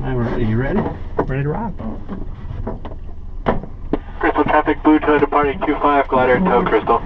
Are you ready? Ready to rock. Crystal traffic, blue tow departing 25, glider tow Crystal.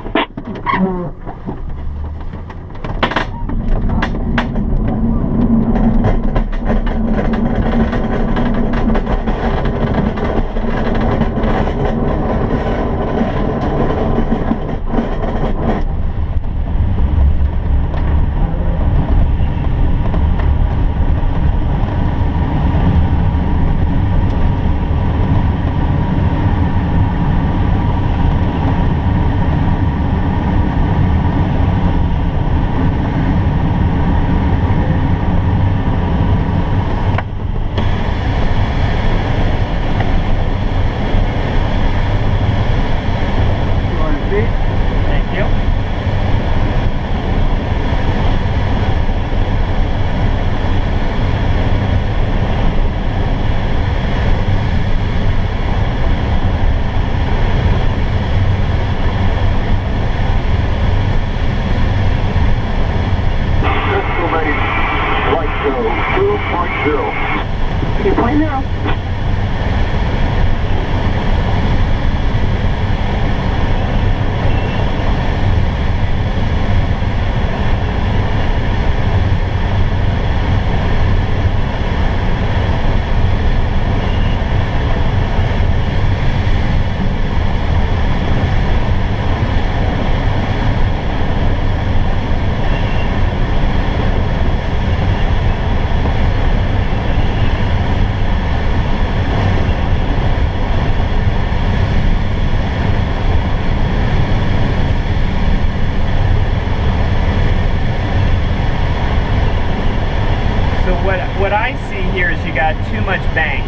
What I see here is you got too much bank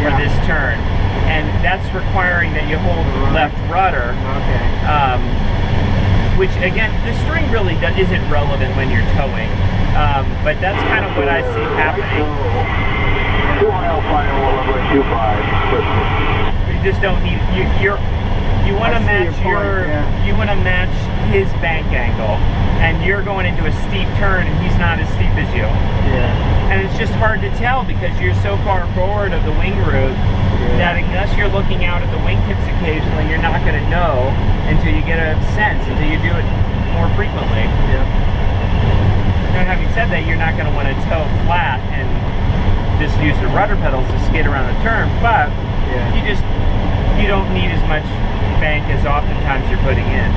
for this turn, and that's requiring that you hold left rudder. Okay. Which again, the string really isn't relevant when you're towing, but that's kind of what I see happening. 210 final over 25. You just don't need you want to match you want to match his bank angle, and you're going into a steep turn, and he's not as steep as you. Yeah. And it's just hard to tell because you're so far forward of the wing root that unless you're looking out at the wingtips occasionally, you're not going to know until you get a sense, until you do it more frequently. Yeah. Now, having said that, you're not going to want to tow flat and just use the rudder pedals to skid around the turn, but you don't need as much bank as oftentimes you're putting in.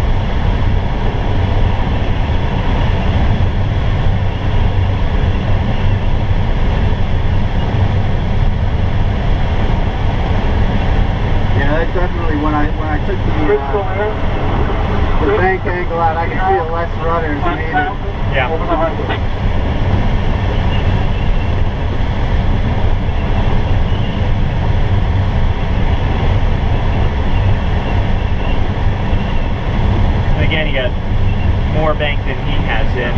Definitely, when I took the bank angle out, I could feel less rudder as needed. Yeah. And again, you got more bank than he has in.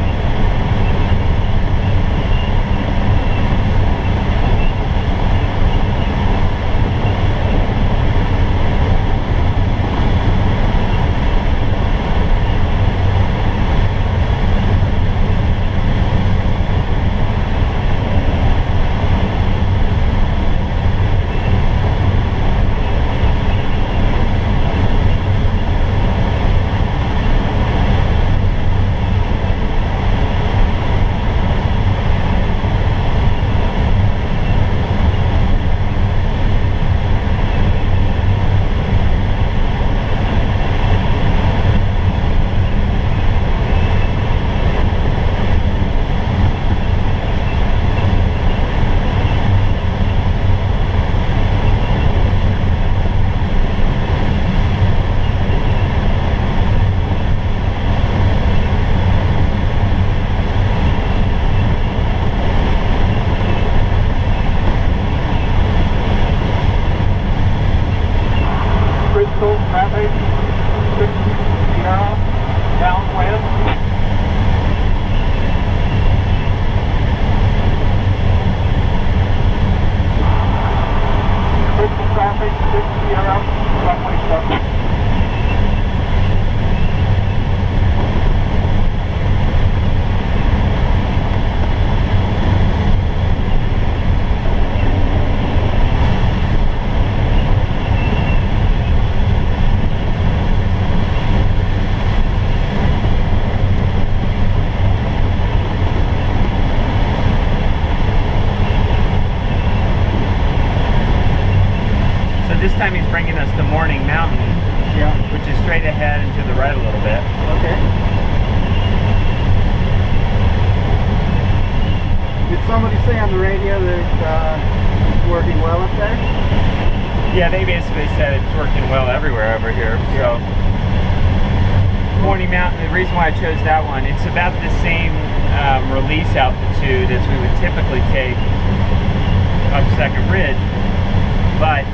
this time he's bringing us to Morning Mountain, which is straight ahead and to the right a little bit. Okay. Did somebody say on the radio that it's working well up there? Yeah, they basically said it's working well everywhere over here. So Morning Mountain, the reason why I chose that one, it's about the same release altitude as we would typically take up Second Ridge, but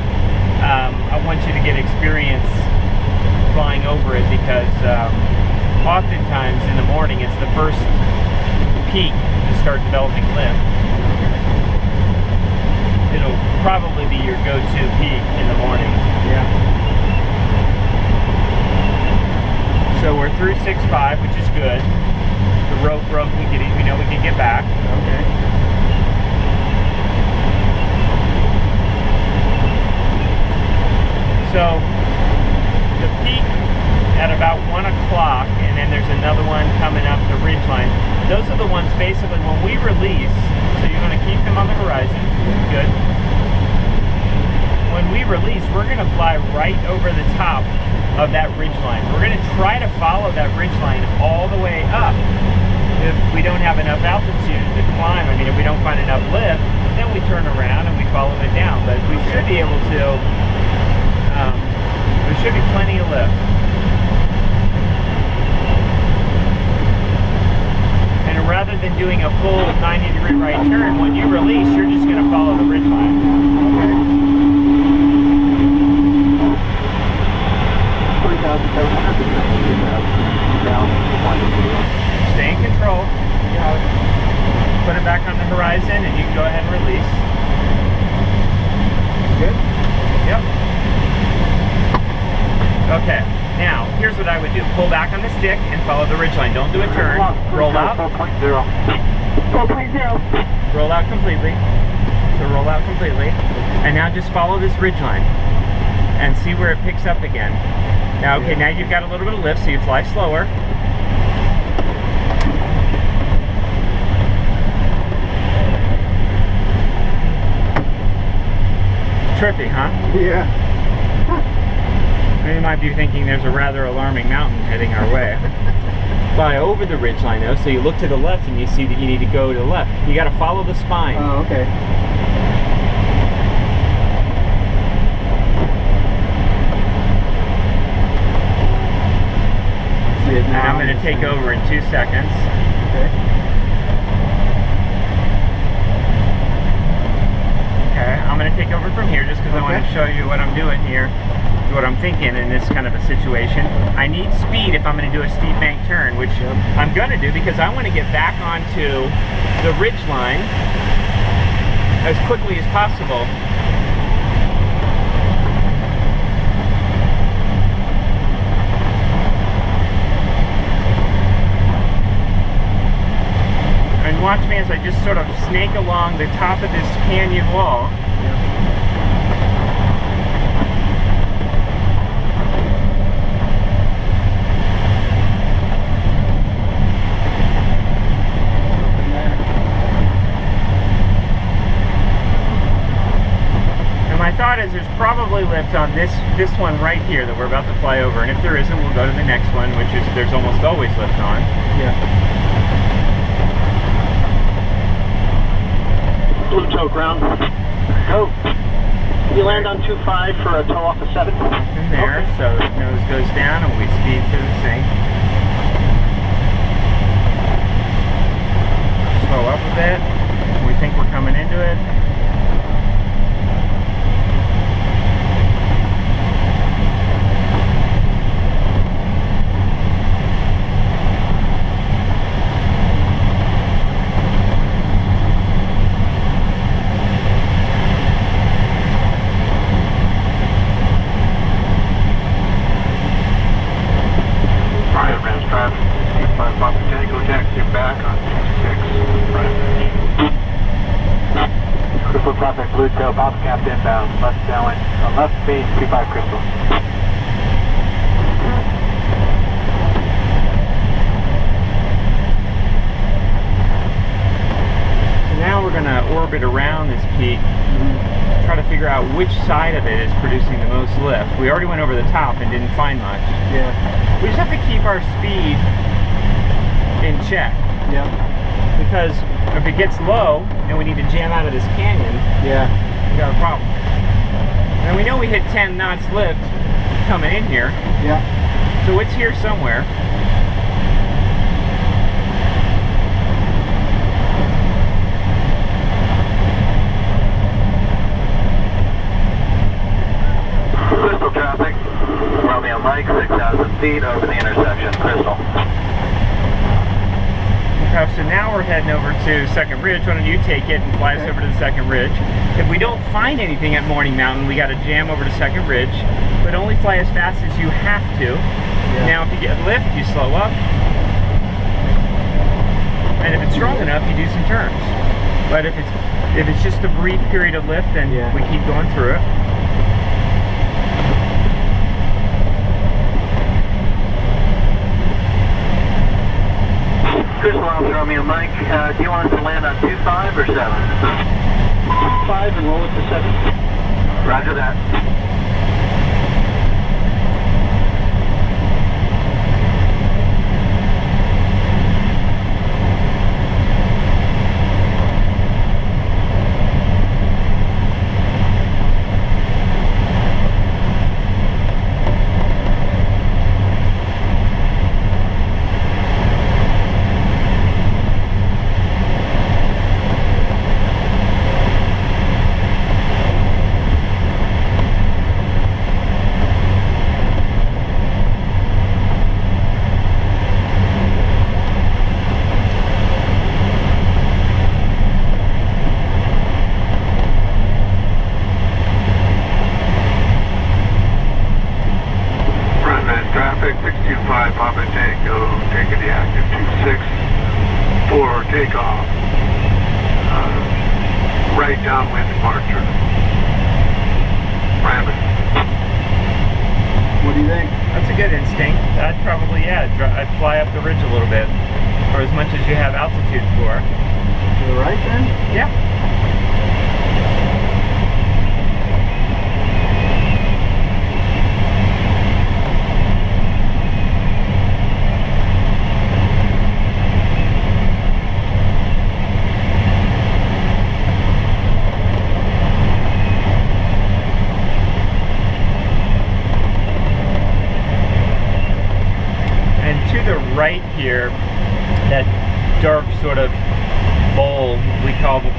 I want you to get experience flying over it because oftentimes in the morning it's the first peak to start developing lift. It'll probably be your go-to peak in the morning. Yeah. So we're through 6.5, which is good. The rope broke, we know we can get back. Okay. So the peak at about 1 o'clock, and then there's another one coming up the ridgeline. Those are the ones basically when we release, so you're going to keep them on the horizon. Good. When we release, we're going to fly right over the top of that ridgeline. We're going to try to follow that ridgeline all the way up. If we don't have enough altitude to climb, I mean, if we don't find enough lift, then we turn around and we follow it down. But we should be able to, there should be plenty of lift. And rather than doing a full 90-degree right turn, when you release, you're just going to follow the ridgeline. Stay in control. Put it back on the horizon and you can go ahead and release. Good? Yep. Okay, now here's what I would do. Pull back on the stick and follow the ridgeline. Don't do a turn. Roll out. 4.0. 4.0. Roll out completely. So roll out completely. And now just follow this ridgeline and see where it picks up again. Now, okay, now you've got a little bit of lift, so you fly slower. Trippy, huh? Yeah. You might be thinking there's a rather alarming mountain heading our way. Fly over the ridgeline though, so you look to the left and you see that you need to go to the left. You got to follow the spine. Oh, okay. And I'm going to take over in 2 seconds. Okay. Okay, I'm going to take over from here just because I want to show you what I'm doing here, what I'm thinking in this kind of a situation. I need speed if I'm going to do a steep bank turn, which I'm going to do because I want to get back onto the ridge line as quickly as possible. And watch me as I just sort of snake along the top of this canyon wall. And my thought is there's probably lift on this one right here that we're about to fly over. And if there isn't, we'll go to the next one, which is there's almost always lift on. Yeah. Blue toe ground. Go. You land on 2.5 for a toe off of 7. In there, so the nose goes down and we speed to the sink. Slow up a bit. We think we're coming into it. Crystal traffic, blue tail, Pop cap inbound, left downwind, on left base, 25 Crystal. So now we're going gonna orbit around this peak, try to figure out which side of it is producing the most lift. We already went over the top and didn't find much. Yeah. We just have to keep our speed in check. Yeah. Because if it gets low and we need to jam out of this canyon, Yeah. we got a problem. And we know we hit 10 knots lift coming in here, Yeah. so it's here somewhere. Crystal traffic, Romeo Mike, 6,000 feet over the intersection, Crystal. Okay, so now we're heading over to Second Ridge. Why don't you take it and fly us over to the Second Ridge? If we don't find anything at Morning Mountain, we got to jam over to Second Ridge, but only fly as fast as you have to. Yeah. Now, if you get lift, you slow up, and if it's strong enough, you do some turns. But if it's just a brief period of lift, then Yeah. we keep going through it. Crystal Officer Romeo Mike, do you want us to land on 2.5 or 7? 5 and roll it to 7. Roger that. Traffic 625 Papa Tango, taking the active 26 for takeoff. Right downwind departure. Rabbit. What do you think? That's a good instinct. I'd probably, I'd fly up the ridge a little bit, or as much as you have altitude for. To the right then? Yeah. Right here, that dark sort of bowl we call the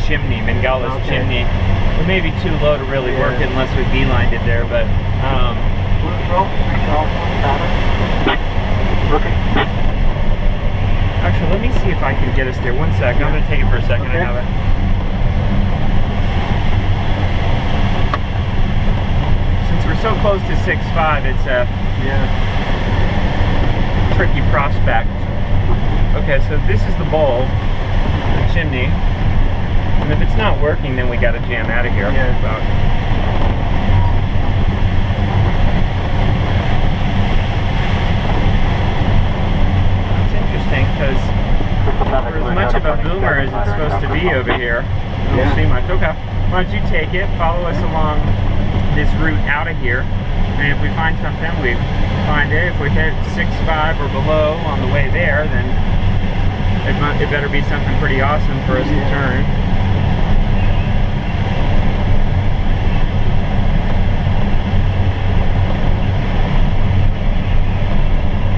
chimney, Mangala's chimney. It may be too low to really work it unless we beelined it there, but actually, let me see if I can get us there. One sec, I'm going to take it for a second. I have it. Since we're so close to 6.5, it's a tricky prospect. Okay, so this is the bowl, the chimney, and if it's not working, then we got to jam out of here. It's interesting because for as much of a boomer as it's supposed to be over here, I don't see much. Okay, why don't you take it, follow us along this route out of here, and if we find something, we find it. If we hit 6.5 or below on the way there, then it better be something pretty awesome for us to turn.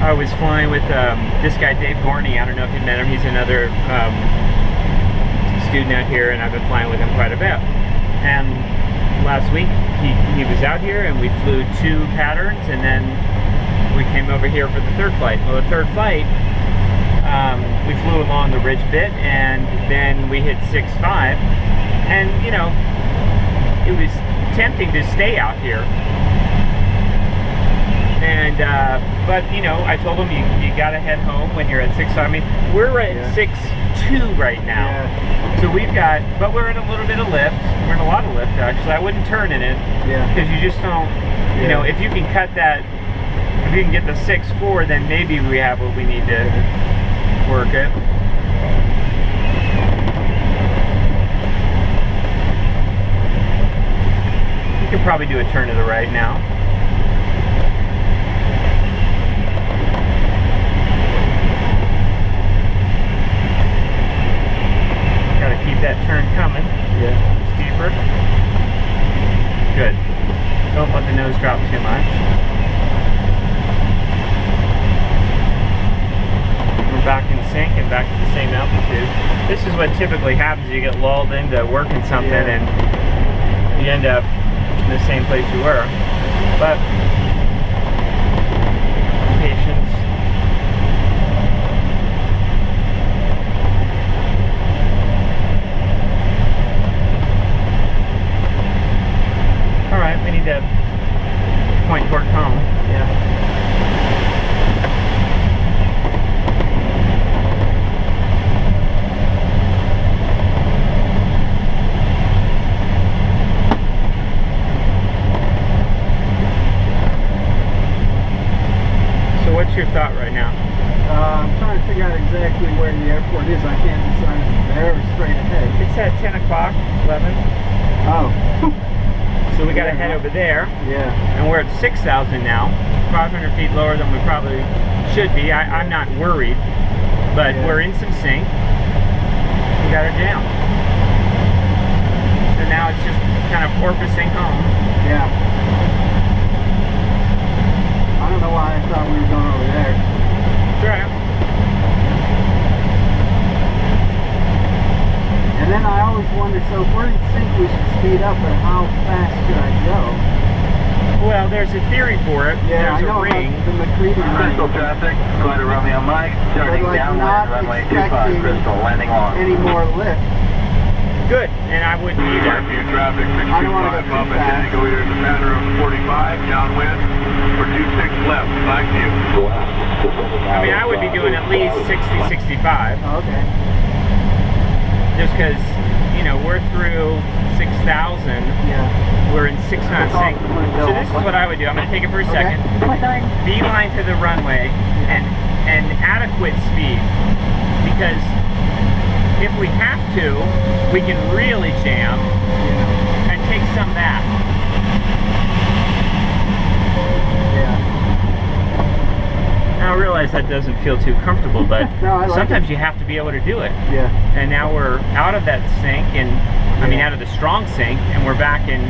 I was flying with this guy Dave Gorney. I don't know if you met him. He's another student out here, and I've been flying with him quite a bit. And last week he was out here, and we flew 2 patterns, and then we came over here for the third flight. Well, the third flight, we flew along the ridge bit, and then we hit 6.5, and you know, it was tempting to stay out here. And but you know, I told him you gotta head home when you're at 6. I mean, we're at 6.2 right now. So we've got, but we're in a little bit of lift. We're in a lot of lift actually. I wouldn't turn in it because you just don't. You know, if you can cut that, if you can get the 6.4, then maybe we have what we need to work it. probably do a turn to the right now. Got to keep that turn coming. Yeah. Steeper. Good. Don't let the nose drop too much. We're back in sync and back to the same altitude. This is what typically happens. You get lulled into working something and you end up in the same place you were. But patience. All right, we need to point toward home. Yeah. What's your thought right now? I'm trying to figure out exactly where the airport is. I can't decide if it's there or straight ahead. It's at 10 o'clock, 11. Oh. So we got to head over there. Yeah. And we're at 6,000 now, 500 feet lower than we probably should be. I'm not worried, but we're in some sync. We got our jam. So now it's just kind of porpoising home. Yeah. I don't know why I thought we were going over there. That's right. And then I always wonder, so if we're in sync, we should speed up, but how fast should I go? Well, there's a theory for it. Yeah, there's I know a ring. about the McCready ring. Crystal traffic, glider Romeo Mike, starting like downwind, not runway 25, expecting Crystal, landing long. Any more lift. Good, and I wouldn't either. View traffic, I don't want to 625 go up too and fast. go either in the matter of 45 downwind or 26 left, Blackview. I mean, I would be doing at least 60, 65. Oh, okay. Just because, you know, we're through 6,000. Yeah. We're in 6 knot sync. So this is what I would do. I'm going to take it for a second. Beeline to the runway and adequate speed. Because if we have to, we can really jam and take some back. Yeah. Now I realize that doesn't feel too comfortable, but No, I like sometimes you have to be able to do it. Yeah. And now we're out of that sync, and I mean out of the strong sync, and we're back in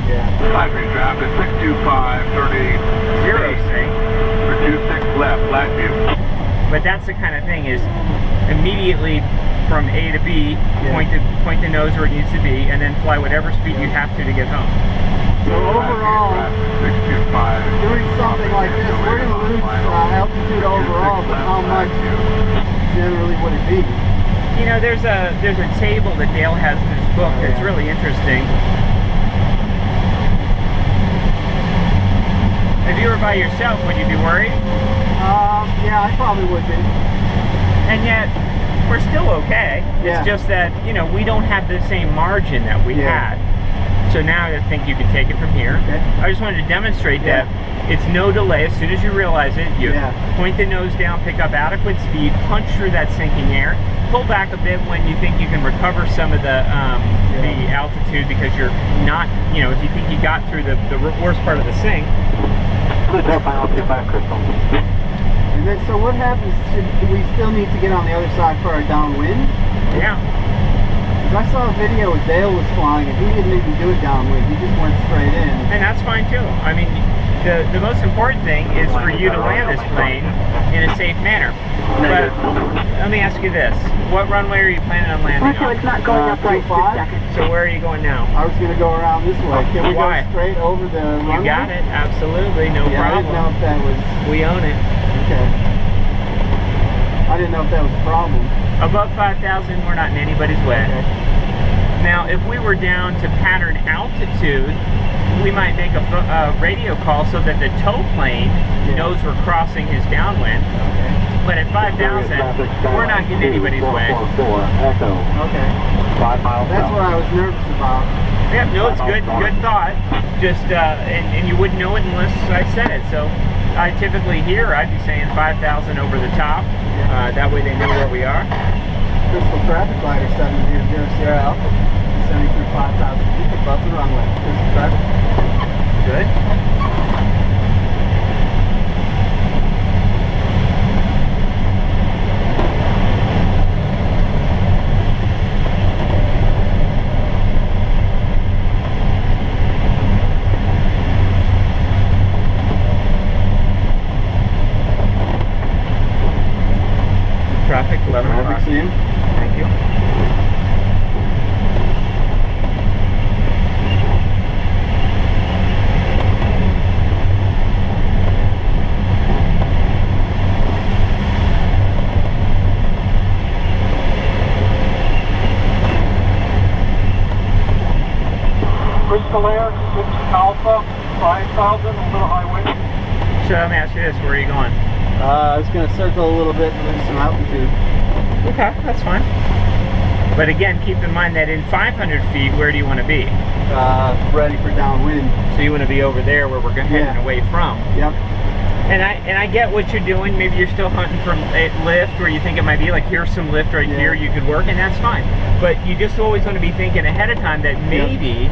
Blackview traffic, 625, 38. zero sync. For 26 left, Blackview. But that's the kind of thing, is immediately from A to B, point the nose where it needs to be, and then fly whatever speed you have to get home. So overall, 625. doing something like this, we're going to lose altitude overall, but how much generally would it be? You know, there's a table that Dale has in his book that's really interesting. If you were by yourself, would you be worried? Yeah, I probably would be. And yet, we're still okay. Yeah. It's just that, you know, we don't have the same margin that we had. So now I think you can take it from here. Okay. I just wanted to demonstrate that it's no delay. As soon as you realize it, you point the nose down, pick up adequate speed, punch through that sinking air, pull back a bit when you think you can recover some of the altitude, because you're not, you know, if you think you got through the worst part of the sink. Final 25, Crystal. And then, so what happens? Do we still need to get on the other side for our downwind? Yeah. Because I saw a video where Dale was flying and he didn't even do it downwind. He just went straight in. And that's fine too. I mean, the most important thing is for you to land this plane in a safe manner. But let me ask you this. What runway are you planning on landing on? It's not going up right this second. So where are you going now? I was going to go around this way. Can we Why? go straight over the runway? You got it. Absolutely. No Yeah, problem. I didn't know if that was... We own it. Okay. I didn't know if that was a problem. Above 5,000, we're not in anybody's way. Okay. Now, if we were down to pattern altitude, we might make a radio call so that the tow plane knows we're crossing his downwind. Okay. But at 5,000, we're not getting anybody's way. Echo. Okay. 5 miles That's what I was nervous about. Yeah, no, it's good thought. Just, and you wouldn't know it unless I said it. So I typically here, I'd be saying 5,000 over the top. That way they know where we are. Crystal traffic glider 7000 Sierra Alpha, descending through 5,000 feet above the runway. Crystal traffic. Good. Crystal Air, 6 Alpha, 5,000, a little high wind. So let me ask you this, where are you going? I was going to circle a little bit and lose some altitude. Okay, that's fine. But again, keep in mind that in 500 feet, where do you want to be? Ready for downwind. So you want to be over there where we're heading away from. Yep. And I get what you're doing. Maybe you're still hunting for a lift where you think it might be like, here's some lift right here you could work, and that's fine. But you just always want to be thinking ahead of time that maybe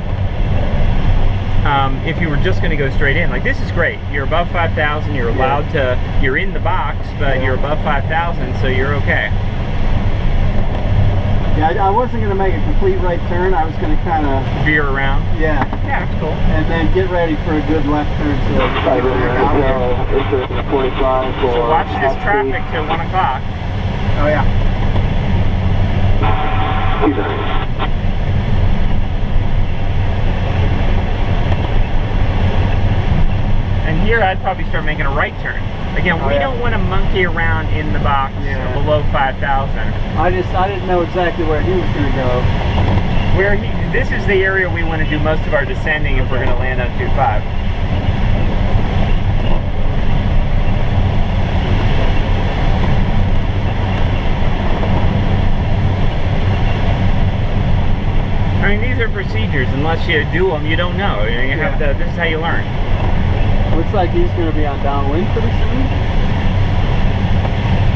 if you were just going to go straight in, like this is great. You're above 5,000, you're allowed to, you're in the box, but you're above 5,000, so you're okay. Yeah, I wasn't going to make a complete right turn. I was going to kind of veer around. Yeah. Yeah, that's cool. And then get ready for a good left turn. So watch this traffic till 1 o'clock. Oh yeah. And here I'd probably start making a right turn. Again, we don't want to monkey around in the box below 5,000. I didn't know exactly where he was going to go. This is the area we want to do most of our descending if we're going to land on 2.5. I mean, these are procedures. Unless you do them, you don't know. You have to. This is how you learn. Looks like he's going to be on downwind pretty soon.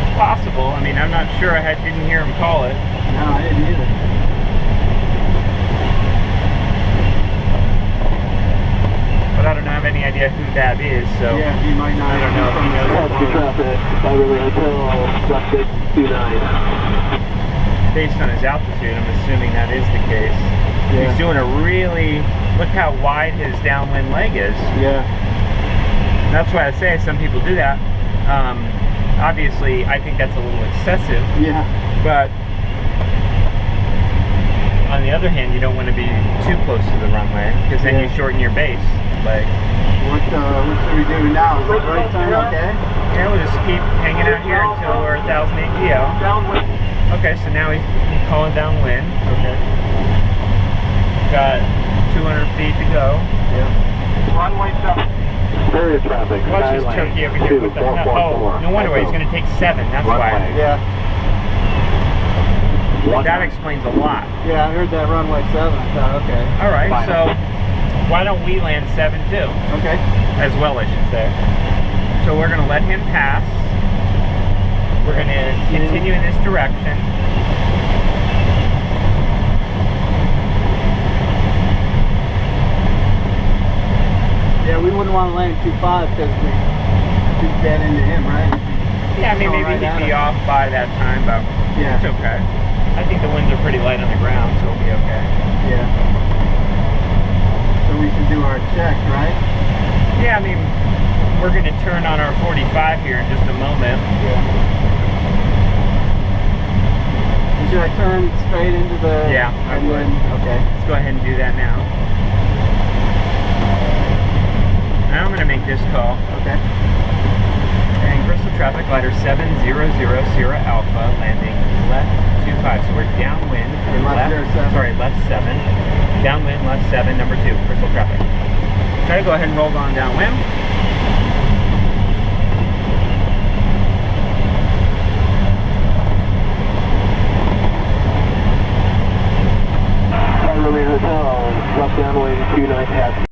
It's possible. I mean, I'm not sure. I didn't hear him call it. No, I didn't either. But I don't have any idea who that is, so yeah, he might not. I don't know if he knows. Based on his altitude, I'm assuming that is the case. Yeah. He's doing a really, look how wide his downwind leg is. Yeah. That's why I say some people do that. Obviously, I think that's a little excessive. Yeah. But on the other hand, you don't want to be too close to the runway because then you shorten your base leg. What should we do now? Is the right turn okay? Yeah, we'll just keep hanging out here until we're 1,000 ATL. Downwind. Okay, so now he's calling downwind. Okay. Got 200 feet to go. Yeah. Runway 7. Area traffic. Watch this turkey over here. What the hell? Oh, no wonder why. He's going to take 7. That's why. Yeah. That explains a lot. Yeah, I heard that runway 7. I thought, okay. All right, so why don't we land 7 too? Okay. As well, I should say. So we're going to let him pass. We're going to continue in this direction. Yeah, we wouldn't want to land 2.5 because we could get into him, right? Yeah, I mean, maybe he'd be off by that time, but it's okay. I think the winds are pretty light on the ground, so we'll be okay. Yeah. So we should do our check, right? Yeah, I mean, we're going to turn on our 45 here in just a moment. Yeah. Should I turn straight into the... Yeah, I would. Okay. Let's go ahead and do that now. Now I'm going to make this call. Okay. And Crystal traffic glider 700 Sierra Alpha landing left 25. So we're downwind. Left 7. Downwind, left 7, number 2, Crystal traffic. Try to go ahead and roll on downwind. Hotel, left downwind 29 half.